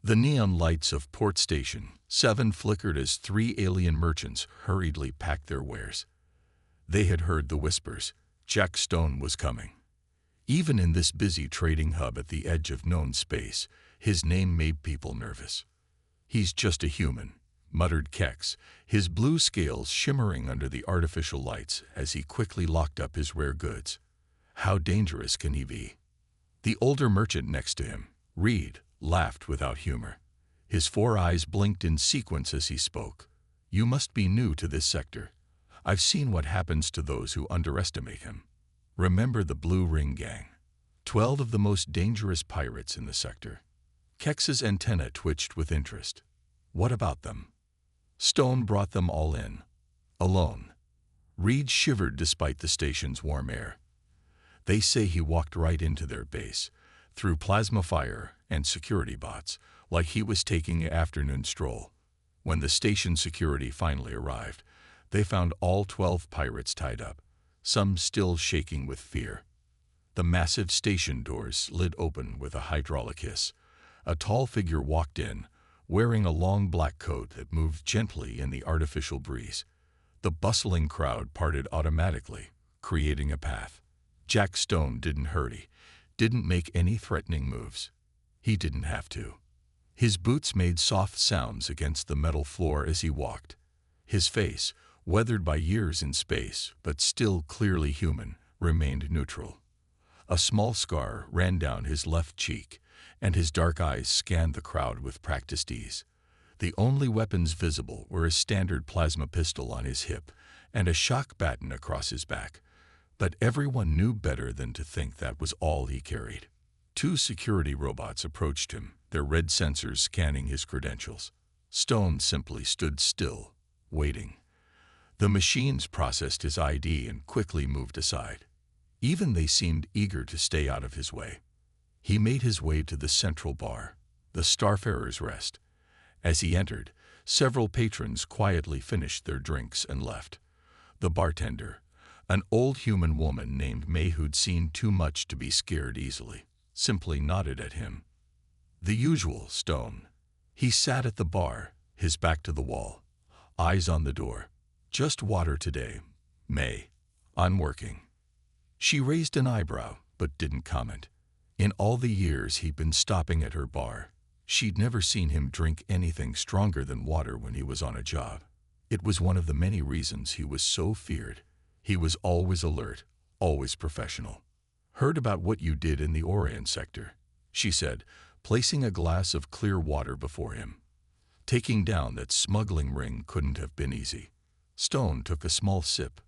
The neon lights of Port Station 7 flickered as 3 alien merchants hurriedly packed their wares. They had heard the whispers. Jack Stone was coming. Even in this busy trading hub at the edge of known space, his name made people nervous. "He's just a human," muttered Kex, his blue scales shimmering under the artificial lights as he quickly locked up his rare goods. "How dangerous can he be?" The older merchant next to him, Reed, laughed without humor. His 4 eyes blinked in sequence as he spoke. "You must be new to this sector. I've seen what happens to those who underestimate him. Remember the Blue Ring Gang? 12 of the most dangerous pirates in the sector." Kex's antenna twitched with interest. "What about them?" "Stone brought them all in. Alone." Reed shivered despite the station's warm air. "They say he walked right into their base, through plasma fire and security bots, like he was taking an afternoon stroll. When the station security finally arrived, they found all 12 pirates tied up, some still shaking with fear. The massive station doors slid open with a hydraulic hiss. A tall figure walked in, wearing a long black coat that moved gently in the artificial breeze. The bustling crowd parted automatically, creating a path. Jack Stone didn't hurry, didn't make any threatening moves. He didn't have to. His boots made soft sounds against the metal floor as he walked. His face, weathered by years in space, but still clearly human, remained neutral. A small scar ran down his left cheek, and his dark eyes scanned the crowd with practiced ease. The only weapons visible were a standard plasma pistol on his hip and a shock baton across his back. But everyone knew better than to think that was all he carried. 2 security robots approached him, their red sensors scanning his credentials. Stone simply stood still, waiting. The machines processed his ID and quickly moved aside. Even they seemed eager to stay out of his way. He made his way to the central bar, the Starfarer's Rest. As he entered, several patrons quietly finished their drinks and left. The bartender, an old human woman named May who'd seen too much to be scared easily, simply nodded at him. The usual Stone. He sat at the bar, his back to the wall, eyes on the door. "Just water today, May. I'm working." She raised an eyebrow, but didn't comment. In all the years he'd been stopping at her bar, she'd never seen him drink anything stronger than water when he was on a job. It was one of the many reasons he was so feared. He was always alert, always professional. "Heard about what you did in the Orion sector," she said, placing a glass of clear water before him. Taking down that smuggling ring couldn't have been easy. Stone took a small sip.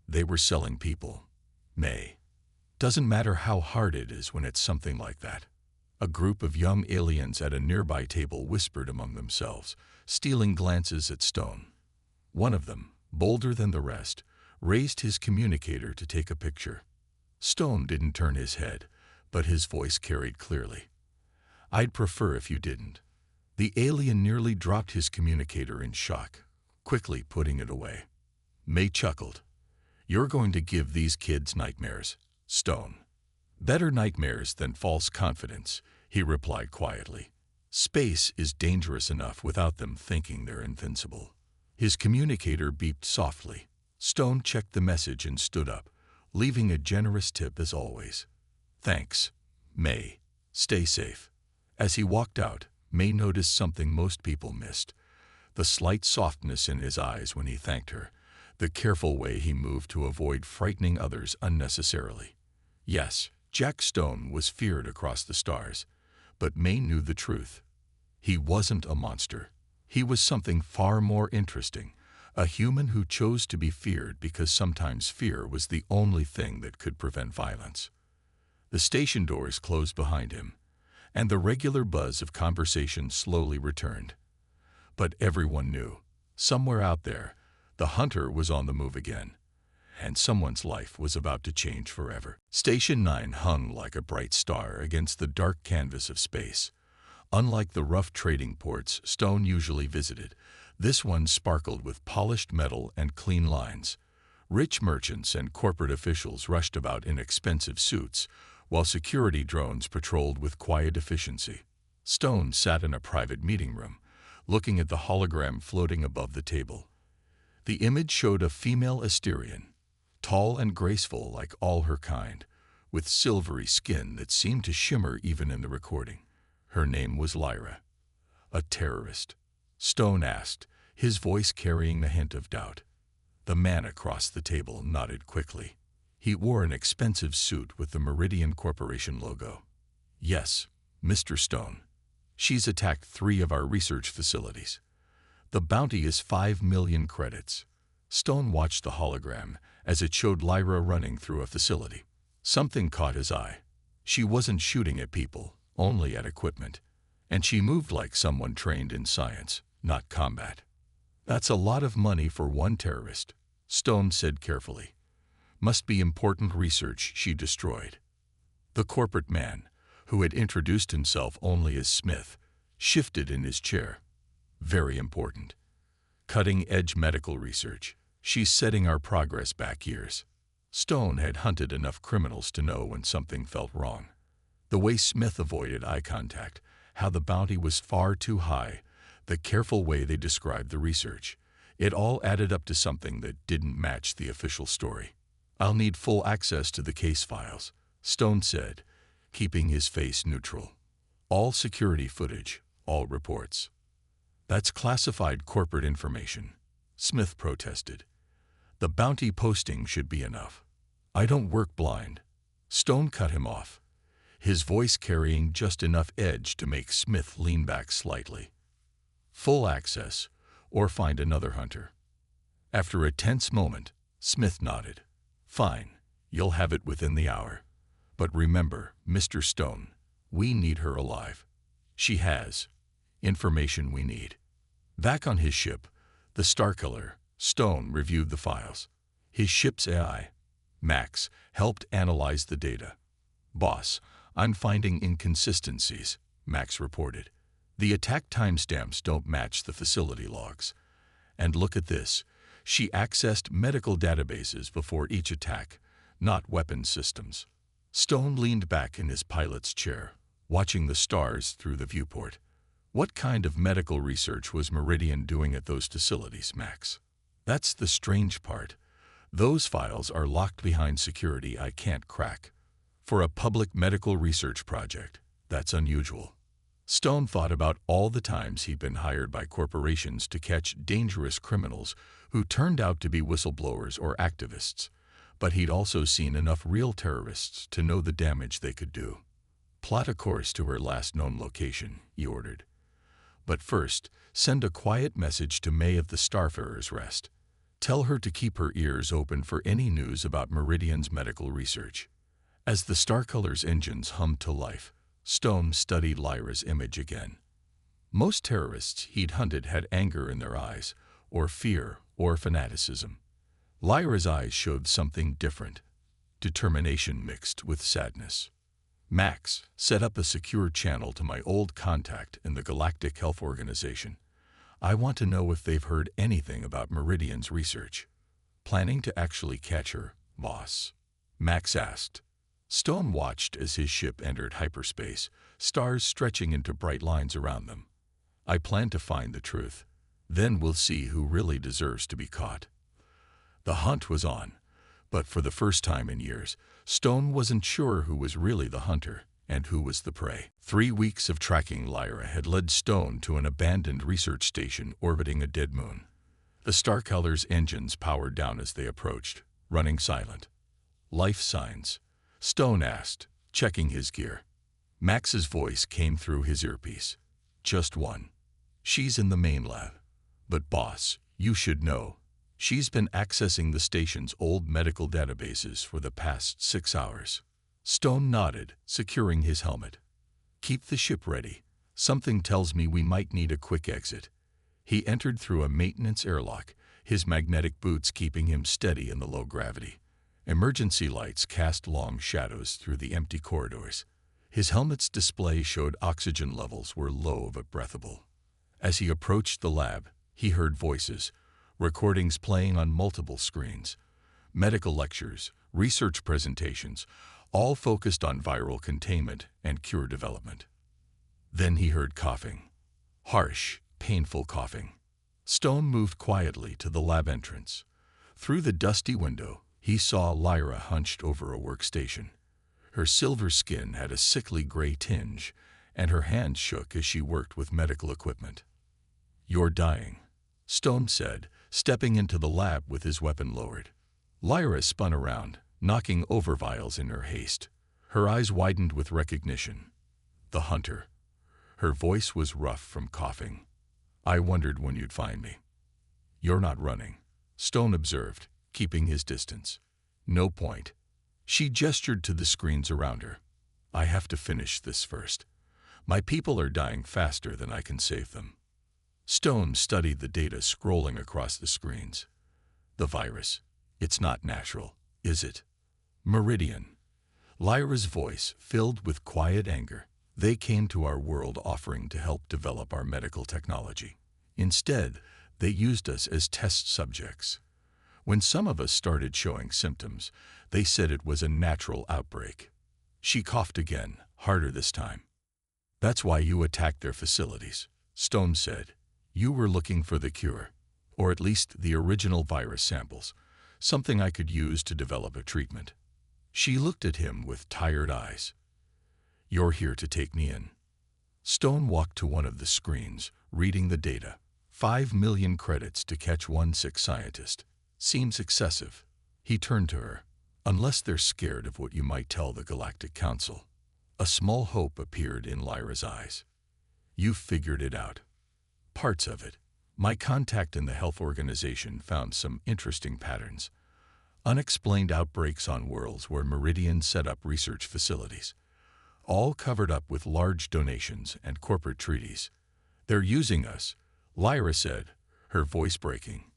"They were selling people, May. Doesn't matter how hard it is when it's something like that." A group of young aliens at a nearby table whispered among themselves, stealing glances at Stone. One of them, bolder than the rest, raised his communicator to take a picture. Stone didn't turn his head, but his voice carried clearly. "I'd prefer if you didn't." The alien nearly dropped his communicator in shock, quickly putting it away. May chuckled. "You're going to give these kids nightmares, Stone." "Better nightmares than false confidence," he replied quietly. "Space is dangerous enough without them thinking they're invincible." His communicator beeped softly. Stone checked the message and stood up, leaving a generous tip as always. "Thanks, May. Stay safe." As he walked out, May noticed something most people missed. The slight softness in his eyes when he thanked her, the careful way he moved to avoid frightening others unnecessarily. Yes, Jack Stone was feared across the stars, but May knew the truth. He wasn't a monster. He was something far more interesting, a human who chose to be feared because sometimes fear was the only thing that could prevent violence. The station doors closed behind him, and the regular buzz of conversation slowly returned. But everyone knew, somewhere out there, the hunter was on the move again, and someone's life was about to change forever. Station 9 hung like a bright star against the dark canvas of space. Unlike the rough trading ports Stone usually visited, this one sparkled with polished metal and clean lines. Rich merchants and corporate officials rushed about in expensive suits, while security drones patrolled with quiet efficiency. Stone sat in a private meeting room, looking at the hologram floating above the table. The image showed a female Asterian, tall and graceful like all her kind, with silvery skin that seemed to shimmer even in the recording. Her name was Lyra. A terrorist? Stone asked, his voice carrying a hint of doubt. The man across the table nodded quickly. He wore an expensive suit with the Meridian Corporation logo. Yes, Mr. Stone. She's attacked 3 of our research facilities. The bounty is 5 million credits. Stone watched the hologram as it showed Lyra running through a facility. Something caught his eye. She wasn't shooting at people, only at equipment. And she moved like someone trained in science, not combat. That's a lot of money for one terrorist, Stone said carefully. Must be important research she destroyed. The corporate man, who had introduced himself only as Smith, shifted in his chair. Very important. Cutting-edge medical research. She's setting our progress back years. Stone had hunted enough criminals to know when something felt wrong. The way Smith avoided eye contact, how the bounty was far too high, the careful way they described the research. It all added up to something that didn't match the official story. I'll need full access to the case files, Stone said, keeping his face neutral. All security footage, all reports. That's classified corporate information, Smith protested. The bounty posting should be enough. I don't work blind. Stone cut him off, his voice carrying just enough edge to make Smith lean back slightly. Full access, or find another hunter. After a tense moment, Smith nodded. Fine, you'll have it within the hour. But remember, Mr. Stone, we need her alive. She has information we need. Back on his ship, the Starkiller, Stone reviewed the files. His ship's AI, Max, helped analyze the data. Boss, I'm finding inconsistencies, Max reported. The attack timestamps don't match the facility logs. And look at this. She accessed medical databases before each attack, not weapon systems. Stone leaned back in his pilot's chair, watching the stars through the viewport. What kind of medical research was Meridian doing at those facilities, Max? That's the strange part. Those files are locked behind security I can't crack. For a public medical research project, that's unusual. Stone thought about all the times he'd been hired by corporations to catch dangerous criminals who turned out to be whistleblowers or activists, but he'd also seen enough real terrorists to know the damage they could do. Plot a course to her last known location, he ordered. But first, send a quiet message to May of the Starfarer's Rest. Tell her to keep her ears open for any news about Meridian's medical research. As the Starculler's engines hummed to life, Stone studied Lyra's image again. Most terrorists he'd hunted had anger in their eyes, or fear, or fanaticism. Lyra's eyes showed something different, determination mixed with sadness. Max, set up a secure channel to my old contact in the Galactic Health Organization. I want to know if they've heard anything about Meridian's research. Planning to actually catch her, boss? Max asked. Stone watched as his ship entered hyperspace, stars stretching into bright lines around them. I plan to find the truth. Then we'll see who really deserves to be caught. The hunt was on, but for the first time in years, Stone wasn't sure who was really the hunter and who was the prey. 3 weeks of tracking Lyra had led Stone to an abandoned research station orbiting a dead moon. The Starculler's engines powered down as they approached, running silent. Life signs? Stone asked, checking his gear. Max's voice came through his earpiece. Just one. She's in the main lab. But boss, you should know. She's been accessing the station's old medical databases for the past 6 hours. Stone nodded, securing his helmet. Keep the ship ready. Something tells me we might need a quick exit. He entered through a maintenance airlock, his magnetic boots keeping him steady in the low gravity. Emergency lights cast long shadows through the empty corridors. His helmet's display showed oxygen levels were low but breathable. As he approached the lab, he heard voices, recordings playing on multiple screens. Medical lectures, research presentations, all focused on viral containment and cure development. Then he heard coughing. Harsh, painful coughing. Stone moved quietly to the lab entrance. Through the dusty window, he saw Lyra hunched over a workstation. Her silver skin had a sickly gray tinge, and her hands shook as she worked with medical equipment. "You're dying," Stone said, stepping into the lab with his weapon lowered. Lyra spun around, knocking over vials in her haste. Her eyes widened with recognition. The hunter. Her voice was rough from coughing. "I wondered when you'd find me." "You're not running," Stone observed, keeping his distance. "No point." She gestured to the screens around her. "I have to finish this first. My people are dying faster than I can save them." Stone studied the data scrolling across the screens. "The virus. It's not natural, is it?" "Meridian." Lyra's voice filled with quiet anger. "They came to our world offering to help develop our medical technology. Instead, they used us as test subjects. When some of us started showing symptoms, they said it was a natural outbreak." She coughed again, harder this time. "That's why you attacked their facilities," Stone said. "You were looking for the cure, or at least the original virus samples, something I could use to develop a treatment." She looked at him with tired eyes. "You're here to take me in." Stone walked to one of the screens, reading the data. 5 million credits to catch one sick scientist. Seems excessive. He turned to her. "Unless they're scared of what you might tell the Galactic Council." A small hope appeared in Lyra's eyes. "You've figured it out." "Parts of it. My contact in the health organization found some interesting patterns. Unexplained outbreaks on worlds where Meridian set up research facilities, all covered up with large donations and corporate treaties. They're using us," Lyra said, her voice breaking.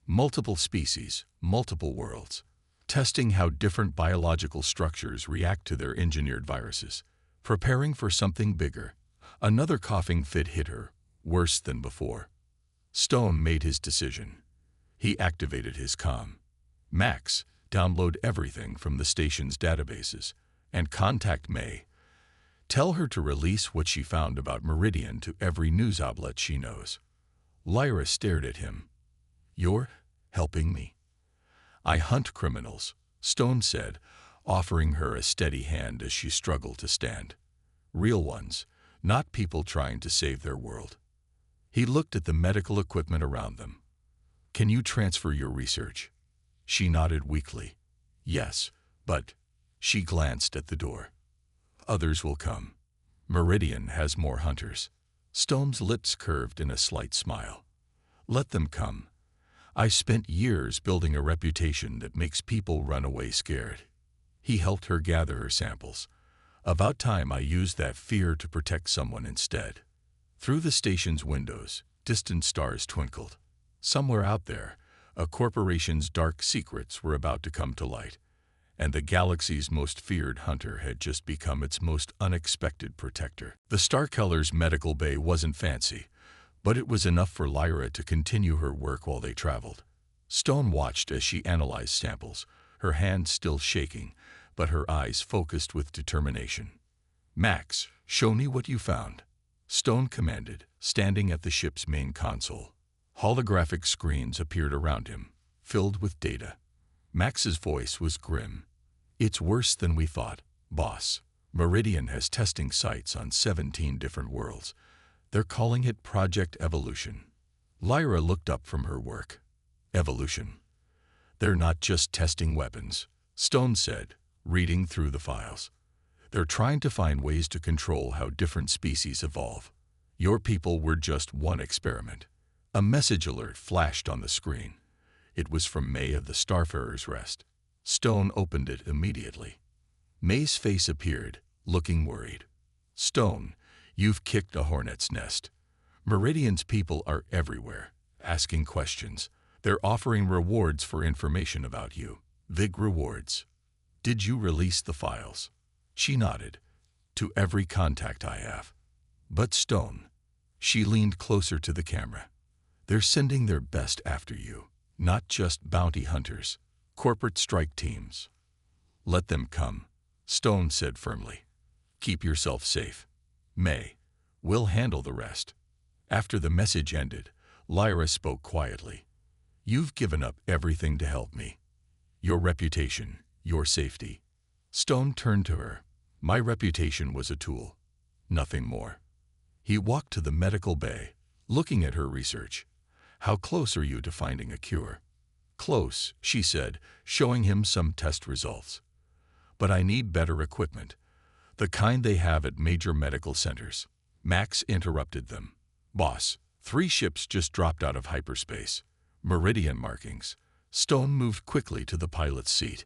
"Multiple species, multiple worlds, testing how different biological structures react to their engineered viruses, preparing for something bigger." Another coughing fit hit her, worse than before. Stone made his decision. He activated his comm. "Max, download everything from the station's databases, and contact May. Tell her to release what she found about Meridian to every news outlet she knows." Lyra stared at him. "You're helping me?" "I hunt criminals," Stone said, offering her a steady hand as she struggled to stand. "Real ones, not people trying to save their world." He looked at the medical equipment around them. "Can you transfer your research?" She nodded weakly. "Yes, but..." She glanced at the door. "Others will come. Meridian has more hunters." Stone's lips curved in a slight smile. "Let them come. I spent years building a reputation that makes people run away scared." He helped her gather her samples. "About time I used that fear to protect someone instead." Through the station's windows, distant stars twinkled. Somewhere out there, a corporation's dark secrets were about to come to light, and the galaxy's most feared hunter had just become its most unexpected protector. The Starkeller's medical bay wasn't fancy, but it was enough for Lyra to continue her work while they traveled. Stone watched as she analyzed samples, her hands still shaking, but her eyes focused with determination. "Max, show me what you found," Stone commanded, standing at the ship's main console. Holographic screens appeared around him, filled with data. Max's voice was grim. "It's worse than we thought, boss. Meridian has testing sites on 17 different worlds. They're calling it Project Evolution." Lyra looked up from her work. "Evolution? They're not just testing weapons," Stone said, reading through the files. "They're trying to find ways to control how different species evolve. Your people were just one experiment." A message alert flashed on the screen. It was from May of the Starfarer's Rest. Stone opened it immediately. May's face appeared, looking worried. "Stone, you've kicked a hornet's nest. Meridian's people are everywhere, asking questions. They're offering rewards for information about you. Big rewards." "Did you release the files?" She nodded. "To every contact I have." "But Stone..." She leaned closer to the camera. "They're sending their best after you. Not just bounty hunters, corporate strike teams." "Let them come," Stone said firmly. "Keep yourself safe. May, We'll handle the rest." After the message ended, Lyra spoke quietly. "You've given up everything to help me. Your reputation, your safety." Stone turned to her. "My reputation was a tool, nothing more." He walked to the medical bay, looking at her research. "How close are you to finding a cure?" "Close," she said, showing him some test results. "But I need better equipment, the kind they have at major medical centers." Max interrupted them. "Boss, 3 ships just dropped out of hyperspace. Meridian markings." Stone moved quickly to the pilot's seat.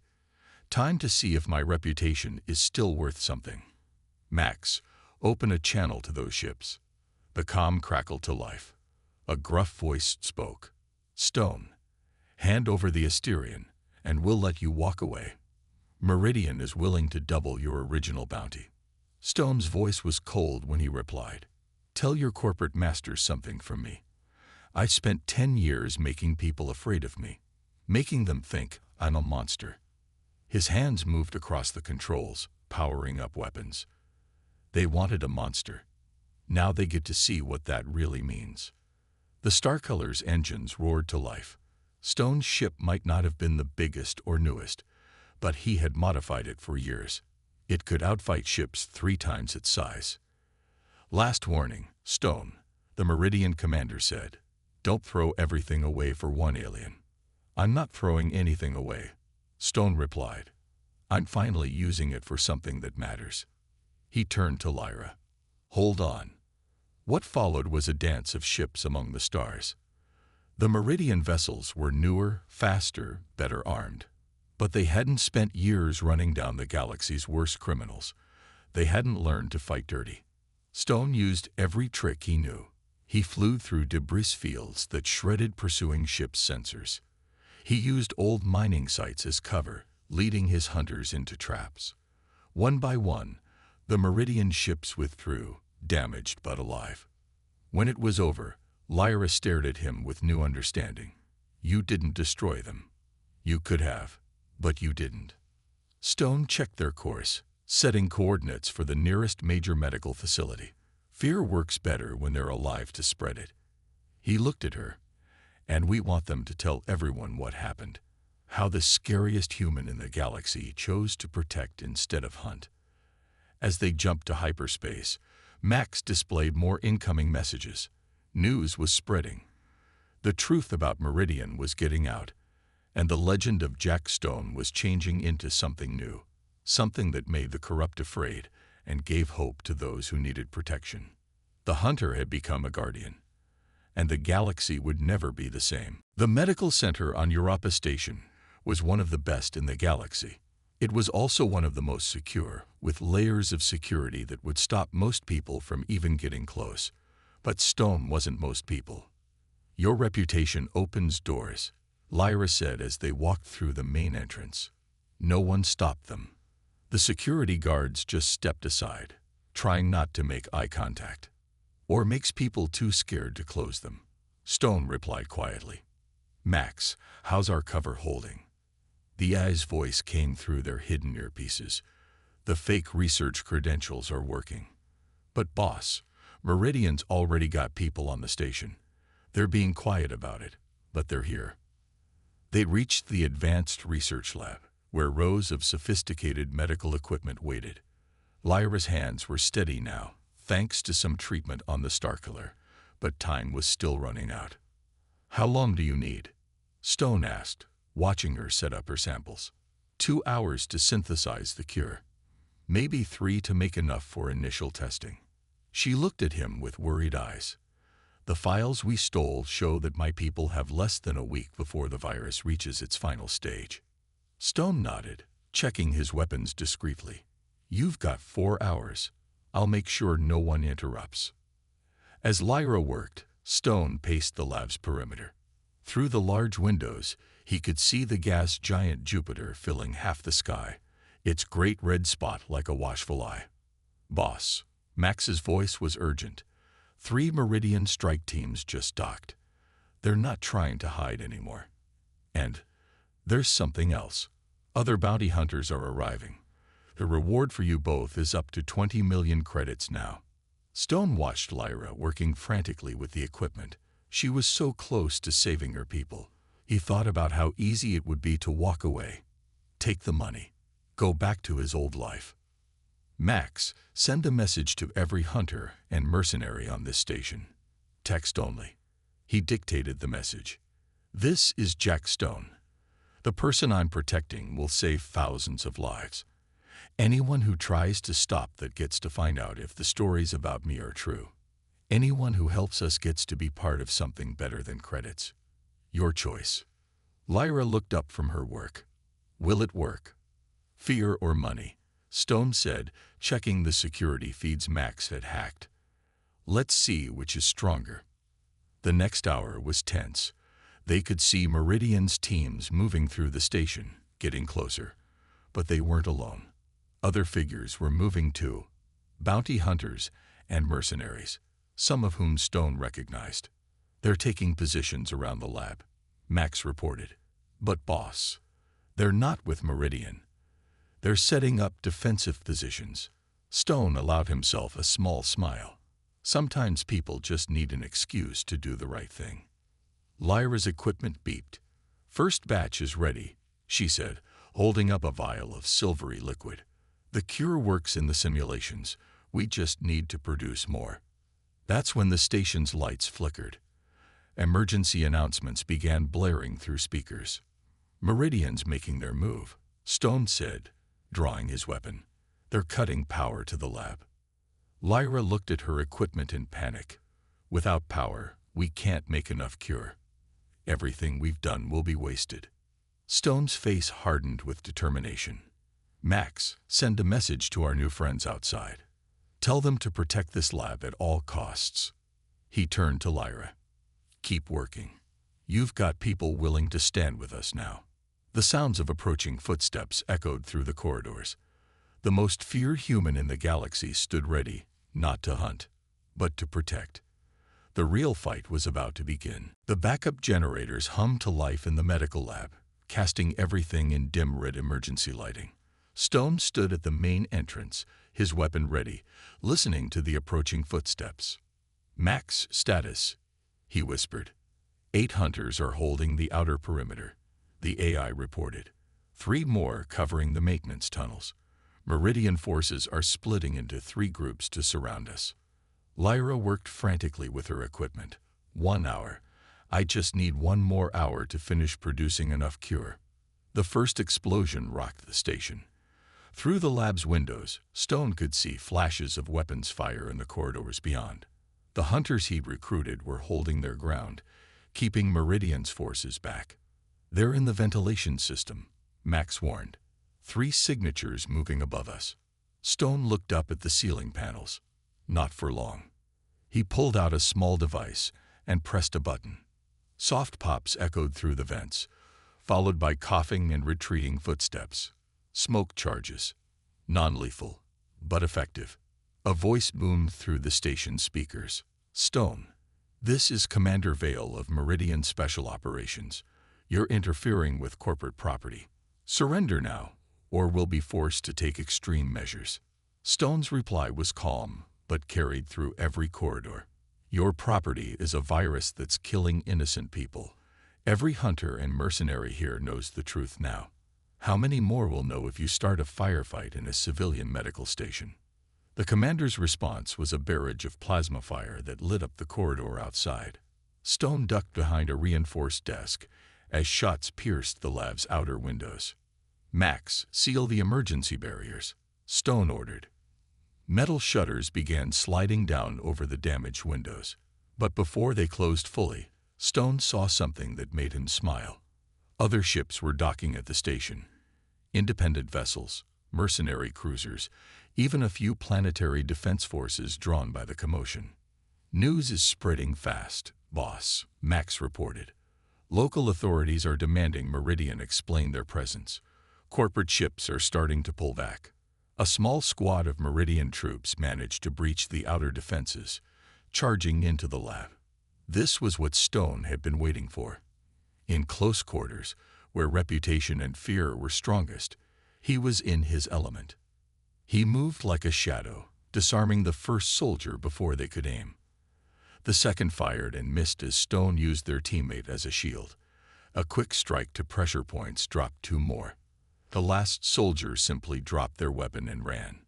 "Time to see if my reputation is still worth something." "Max, open a channel to those ships." The comm crackled to life. A gruff voice spoke. "Stone, hand over the Asterion, and we'll let you walk away. Meridian is willing to double your original bounty." Stone's voice was cold when he replied, "Tell your corporate masters something from me. I spent 10 years making people afraid of me, making them think I'm a monster." His hands moved across the controls, powering up weapons. They wanted a monster. Now they get to see what that really means. The Starcolor's engines roared to life. Stone's ship might not have been the biggest or newest, but he had modified it for years. It could outfight ships 3 times its size. "Last warning, Stone," the Meridian commander said. "Don't throw everything away for one alien." "I'm not throwing anything away," Stone replied. "I'm finally using it for something that matters." He turned to Lyra. "Hold on." What followed was a dance of ships among the stars. The Meridian vessels were newer, faster, better armed. But they hadn't spent years running down the galaxy's worst criminals. They hadn't learned to fight dirty. Stone used every trick he knew. He flew through debris fields that shredded pursuing ships' sensors. He used old mining sites as cover, leading his hunters into traps. One by one, the Meridian ships withdrew, damaged but alive. When it was over, Lyra stared at him with new understanding. "You didn't destroy them. You could have, but you didn't." Stone checked their course, setting coordinates for the nearest major medical facility. Fear works better when they're alive to spread it. He looked at her. "And we want them to tell everyone what happened. How the scariest human in the galaxy chose to protect instead of hunt." As they jumped to hyperspace, Max displayed more incoming messages. News was spreading. The truth about Meridian was getting out, and the legend of Jack Stone was changing into something new, something that made the corrupt afraid and gave hope to those who needed protection. The hunter had become a guardian, and the galaxy would never be the same. The medical center on Europa Station was one of the best in the galaxy. It was also one of the most secure, with layers of security that would stop most people from even getting close. But Stone wasn't most people. "Your reputation opens doors," Lyra said as they walked through the main entrance. No one stopped them. The security guards just stepped aside, trying not to make eye contact. "Or makes people too scared to close them," Stone replied quietly. "Max, how's our cover holding?" The AI's voice came through their hidden earpieces. "The fake research credentials are working." "But boss, Meridian's already got people on the station. They're being quiet about it, but they're here." They reached the advanced research lab, where rows of sophisticated medical equipment waited. Lyra's hands were steady now, thanks to some treatment on the Starkiller, but time was still running out. "How long do you need?" Stone asked, watching her set up her samples. 2 hours to synthesize the cure. Maybe 3 to make enough for initial testing." She looked at him with worried eyes. "The files we stole show that my people have less than a week before the virus reaches its final stage." Stone nodded, checking his weapons discreetly. "You've got 4 hours. I'll make sure no one interrupts." As Lyra worked, Stone paced the lab's perimeter. Through the large windows, he could see the gas giant Jupiter filling half the sky, its great red spot like a watchful eye. "Boss," Max's voice was urgent. 3 Meridian strike teams just docked. They're not trying to hide anymore. And there's something else. Other bounty hunters are arriving. The reward for you both is up to 20 million credits now." Stone watched Lyra working frantically with the equipment. She was so close to saving her people. He thought about how easy it would be to walk away, take the money, go back to his old life. Max, send a message to every hunter and mercenary on this station. Text only. He dictated the message. This is Jack Stone. The person I'm protecting will save thousands of lives. Anyone who tries to stop that gets to find out if the stories about me are true. Anyone who helps us gets to be part of something better than credits. Your choice. Lyra looked up from her work. Will it work? Fear or money? Stone said, checking the security feeds Max had hacked. Let's see which is stronger. The next hour was tense. They could see Meridian's teams moving through the station, getting closer. But they weren't alone. Other figures were moving too. Bounty hunters and mercenaries, some of whom Stone recognized. They're taking positions around the lab, Max reported. But boss, they're not with Meridian. They're setting up defensive positions. Stone allowed himself a small smile. Sometimes people just need an excuse to do the right thing. Lyra's equipment beeped. First batch is ready, she said, holding up a vial of silvery liquid. The cure works in the simulations. We just need to produce more. That's when the station's lights flickered. Emergency announcements began blaring through speakers. Meridian's making their move, Stone said, drawing his weapon. They're cutting power to the lab. Lyra looked at her equipment in panic. Without power, we can't make enough cure. Everything we've done will be wasted. Stone's face hardened with determination. Max, send a message to our new friends outside. Tell them to protect this lab at all costs. He turned to Lyra. Keep working. You've got people willing to stand with us now. The sounds of approaching footsteps echoed through the corridors. The most feared human in the galaxy stood ready, not to hunt, but to protect. The real fight was about to begin. The backup generators hummed to life in the medical lab, casting everything in dim red emergency lighting. Stone stood at the main entrance, his weapon ready, listening to the approaching footsteps. Max status, he whispered. 8 hunters are holding the outer perimeter, the AI reported. 3 more covering the maintenance tunnels. Meridian forces are splitting into 3 groups to surround us. Lyra worked frantically with her equipment. 1 hour. I just need 1 more hour to finish producing enough cure. The first explosion rocked the station. Through the lab's windows, Stone could see flashes of weapons fire in the corridors beyond. The hunters he'd recruited were holding their ground, keeping Meridian's forces back. They're in the ventilation system, Max warned. 3 signatures moving above us. Stone looked up at the ceiling panels. Not for long. He pulled out a small device and pressed a button. Soft pops echoed through the vents, followed by coughing and retreating footsteps. Smoke charges. Non-lethal, but effective. A voice boomed through the station speakers. Stone, this is Commander Vale of Meridian Special Operations. You're interfering with corporate property. Surrender now, or we'll be forced to take extreme measures. Stone's reply was calm, but carried through every corridor. Your property is a virus that's killing innocent people. Every hunter and mercenary here knows the truth now. How many more will know if you start a firefight in a civilian medical station? The commander's response was a barrage of plasma fire that lit up the corridor outside. Stone ducked behind a reinforced desk as shots pierced the lab's outer windows. Max, seal the emergency barriers, Stone ordered. Metal shutters began sliding down over the damaged windows. But before they closed fully, Stone saw something that made him smile. Other ships were docking at the station. Independent vessels, mercenary cruisers, even a few planetary defense forces drawn by the commotion. News is spreading fast, boss, Max reported. Local authorities are demanding Meridian explain their presence. Corporate ships are starting to pull back. A small squad of Meridian troops managed to breach the outer defenses, charging into the lab. This was what Stone had been waiting for. In close quarters, where reputation and fear were strongest, he was in his element. He moved like a shadow, disarming the first soldier before they could aim. The second fired and missed as Stone used their teammate as a shield. A quick strike to pressure points dropped 2 more. The last soldier simply dropped their weapon and ran.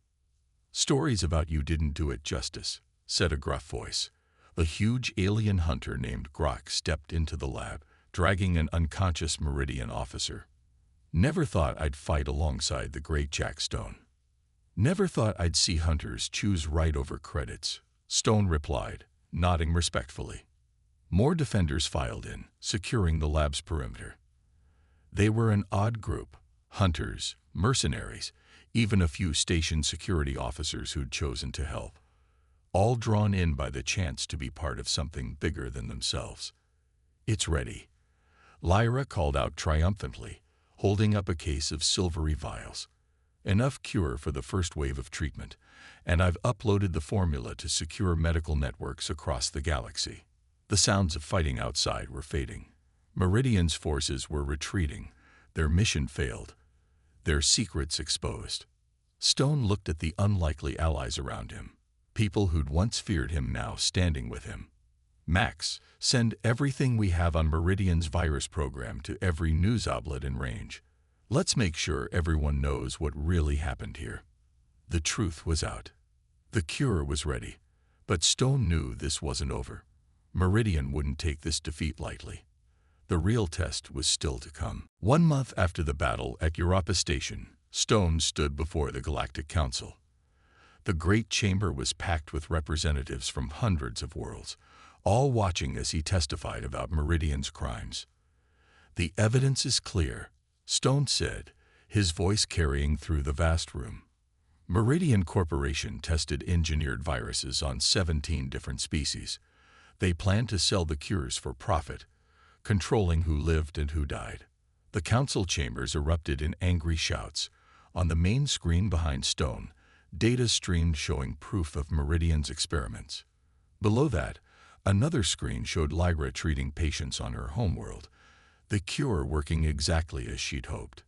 "Stories about you didn't do it justice," said a gruff voice. The huge alien hunter named Grok stepped into the lab, dragging an unconscious Meridian officer. "Never thought I'd fight alongside the great Jack Stone." "Never thought I'd see hunters choose right over credits," Stone replied, nodding respectfully. More defenders filed in, securing the lab's perimeter. They were an odd group: hunters, mercenaries, even a few station security officers who'd chosen to help, all drawn in by the chance to be part of something bigger than themselves. "It's ready," Lyra called out triumphantly, holding up a case of silvery vials. "Enough cure for the first wave of treatment, and I've uploaded the formula to secure medical networks across the galaxy." The sounds of fighting outside were fading. Meridian's forces were retreating. Their mission failed, their secrets exposed. Stone looked at the unlikely allies around him, people who'd once feared him now standing with him. "Max, send everything we have on Meridian's virus program to every news outlet in range. Let's make sure everyone knows what really happened here." The truth was out. The cure was ready, but Stone knew this wasn't over. Meridian wouldn't take this defeat lightly. The real test was still to come. 1 month after the battle at Europa Station, Stone stood before the Galactic Council. The great chamber was packed with representatives from hundreds of worlds, all watching as he testified about Meridian's crimes. "The evidence is clear," Stone said, his voice carrying through the vast room. Meridian Corporation tested engineered viruses on 17 different species. They planned to sell the cures for profit, controlling who lived and who died. The council chambers erupted in angry shouts. On the main screen behind Stone, data streamed showing proof of Meridian's experiments. Below that, another screen showed Lyra treating patients on her homeworld, the cure working exactly as she'd hoped.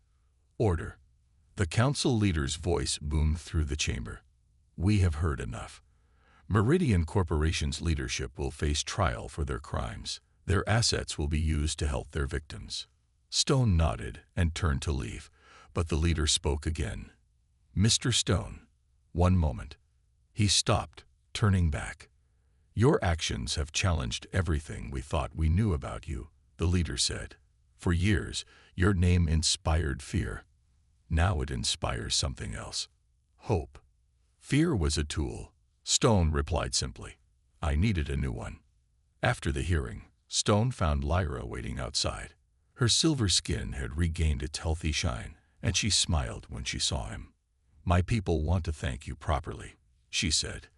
"Order." The council leader's voice boomed through the chamber. "We have heard enough. Meridian Corporation's leadership will face trial for their crimes. Their assets will be used to help their victims." Stone nodded and turned to leave, but the leader spoke again. "Mr. Stone, 1 moment." He stopped, turning back. "Your actions have challenged everything we thought we knew about you," the leader said. "For years, your name inspired fear. Now it inspires something else: hope." "Fear was a tool," Stone replied simply. "I needed a new one." After the hearing, Stone found Lyra waiting outside. Her silver skin had regained its healthy shine, and she smiled when she saw him. "My people want to thank you properly," she said.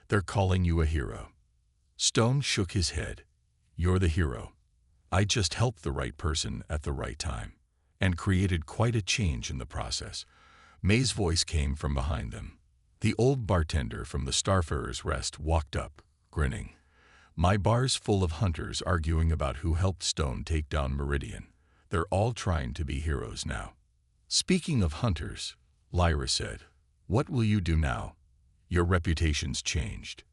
"They're calling you a hero." Stone shook his head. "You're the hero. I just helped the right person at the right time, and created quite a change in the process." May's voice came from behind them. The old bartender from the Starfarer's Rest walked up, grinning. "My bar's full of hunters arguing about who helped Stone take down Meridian. They're all trying to be heroes now." "Speaking of hunters," Lyra said, "what will you do now? Your reputation's changed."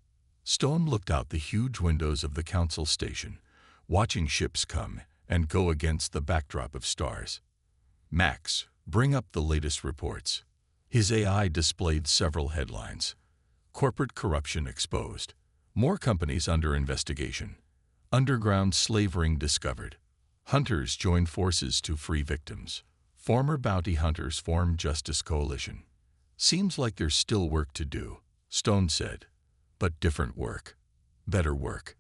Stone looked out the huge windows of the council station, watching ships come and go against the backdrop of stars. "Max, bring up the latest reports." His AI displayed several headlines. "Corporate corruption exposed. More companies under investigation. Underground slavering discovered. Hunters join forces to free victims. Former bounty hunters form Justice Coalition." "Seems like there's still work to do," Stone said. "But different work. Better work."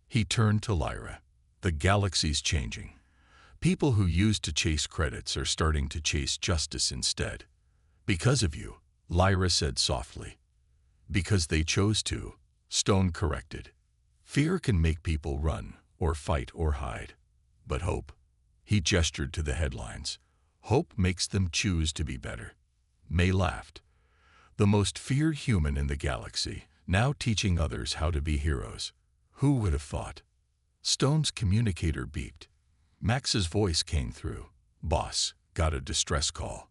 He turned to Lyra. "The galaxy's changing. People who used to chase credits are starting to chase justice instead. Because of you," Lyra said softly. "Because they chose to," Stone corrected. "Fear can make people run, or fight, or hide. But hope," he gestured to the headlines, "hope makes them choose to be better." May laughed. "The most feared human in the galaxy, now teaching others how to be heroes. Who would have thought?" Stone's communicator beeped. Max's voice came through. "Boss, got a distress call.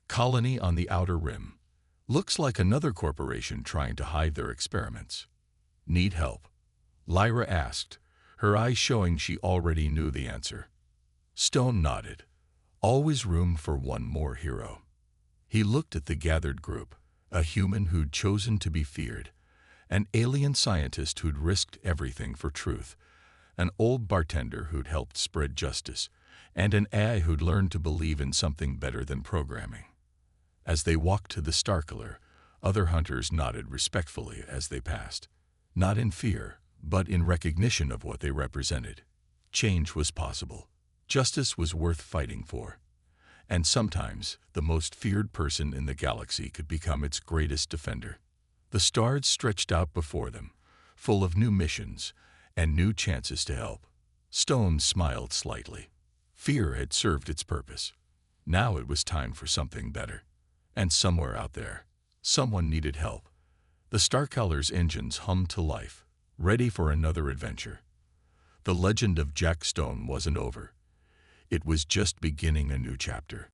Colony on the Outer Rim. Looks like another corporation trying to hide their experiments. Need help? Lyra asked, her eyes showing she already knew the answer. Stone nodded. Always room for one more hero. He looked at the gathered group, a human who'd chosen to be feared, an alien scientist who'd risked everything for truth, an old bartender who'd helped spread justice, and an AI who'd learned to believe in something better than programming. As they walked to the Starkiller, other hunters nodded respectfully as they passed, not in fear, but in recognition of what they represented. Change was possible. Justice was worth fighting for. And sometimes, the most feared person in the galaxy could become its greatest defender. The stars stretched out before them, full of new missions and new chances to help. Stone smiled slightly. Fear had served its purpose. Now it was time for something better. And somewhere out there, someone needed help. The Starkiller's engines hummed to life, ready for another adventure. The legend of Jack Stone wasn't over. It was just beginning a new chapter.